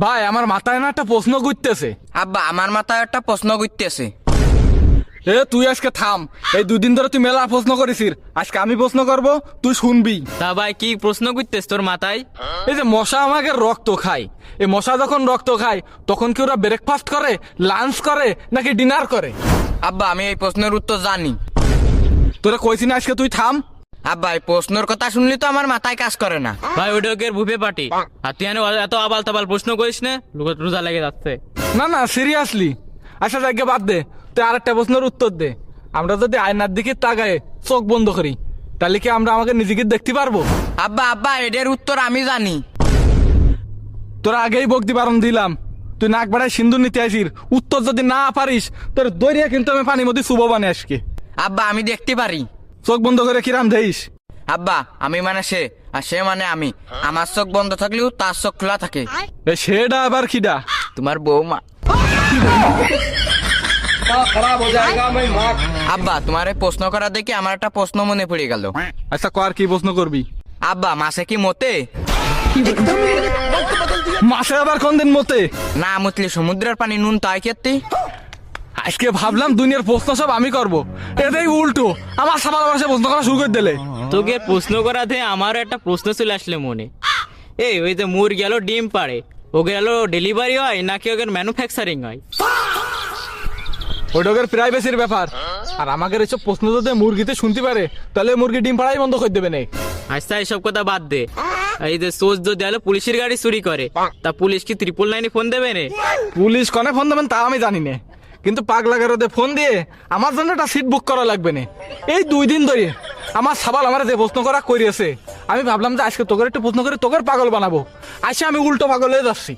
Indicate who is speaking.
Speaker 1: ভাই আমার মাথায় না একটা প্রশ্ন ঘুরতেছে।
Speaker 2: আব্বা আমার মাথায় একটা প্রশ্ন ঘুরতেছে।
Speaker 1: এ তুই আজকে থাম, এই দুদিন ধরে তুই মেলা প্রশ্ন করেছিস, আজকে আমি প্রশ্ন করব, তুই শুনবি।
Speaker 3: তা ভাই কি প্রশ্ন করতেছ তোর মাথায়?
Speaker 1: এই যে মশা আমাকে রক্ত খায়, এই মশা যখন রক্ত খায় তখন কি ওরা ব্রেকফাস্ট করে, লাঞ্চ করে নাকি ডিনার করে?
Speaker 2: আব্বা আমি এই প্রশ্নের উত্তর জানি।
Speaker 1: তোরা কইছি না আজকে তুই থাম।
Speaker 2: আব্বা এই প্রশ্নের কথা শুনলি তো আমার মাথায় কাজ করে না।
Speaker 3: ভাই ওটাকে ভুপে পাটি, আর তুই এত আবাল তাবাল প্রশ্ন করিস না, রোজা লেগে যাচ্ছে।
Speaker 1: না না সিরিয়াসলি, আচ্ছা জায়গা বাদ দে, তুই আর একটা প্রশ্নের উত্তর দে। আমরা যদি আয়নার দিকে তাকায় চোখ বন্ধ করি তাহলে কি আমরা আমাকে নিজেকে দেখতে পারবো?
Speaker 2: আব্বা আব্বা এটার উত্তর আমি জানি।
Speaker 1: তোরা আগেই বকতি বারণ দিলাম, তুই নাক বাড়ায় সিন্ধু নিতে আসির, উত্তর যদি না পারিস তোর দৈরিয়া কিন্তু আমি পানির মধ্যে শুভ বানে আজকে।
Speaker 2: আব্বা আমি দেখতে পারি।
Speaker 1: চোখ বন্ধ করে কিরাম দেইস?
Speaker 2: আব্বা আমি মানে সে, আর সে মানে আমি। আমার চোখ বন্ধ থাকলেও তার চোখ খোলা থাকে।
Speaker 1: এ সেটা আবার খিডা?
Speaker 2: তোমার বৌমা। আব্বা তোমার এই প্রশ্ন করা দেখে আমার একটা প্রশ্ন মনে পড়ে গেল।
Speaker 1: আচ্ছা কর, কি প্রশ্ন করবি?
Speaker 2: আব্বা মাছে কি মতে?
Speaker 1: মাসে আবার কোন দিন মতে?
Speaker 2: না মুতলে সমুদ্রের পানি নুন তাই খেতে।
Speaker 1: আজকে ভাবলাম দুনিয়ার প্রশ্ন সব আমি করব, এটাই উল্টো আমার সাবার মাসে প্রশ্ন করা শুরু করে দিলে।
Speaker 3: তোকে প্রশ্ন করাতে আমারও একটা প্রশ্ন চলে আসলে মনে। এই ওই যে মুরগি গেল ডিম পাড়ে, ও গেল ডেলিভারি হয় নাকি ওকে ম্যানুফ্যাকচারিং হয়?
Speaker 1: ওইটাকে প্রাইভেসির ব্যাপার, আর আমাদের এসব প্রশ্ন যদি মুরগিতে শুনতে পারে তাহলে মুরগি ডিম পাড়াই বন্ধ করে দেবে না।
Speaker 3: আচ্ছা এইসব কথা বাদ দে, এই যে সোজ যদি হলো পুলিশের গাড়ি চুরি করে, তা পুলিশ কি 999 ফোন দেবে না?
Speaker 1: পুলিশ কনে ফোন দেবেন তা আমি জানি না, কিন্তু পাগলা গারদে ফোন দিয়ে আমার জন্য একটা সিট বুক করা লাগবে না। এই 2 দিন ধরে আমার সাবাল আমার যে প্রশ্ন করা করিয়েছে, আমি ভাবলাম যে আজকে তোকে একটু প্রশ্ন করে তোকে পাগল বানাবো, আজকে আমি উল্টো পাগল হয়ে যাচ্ছি।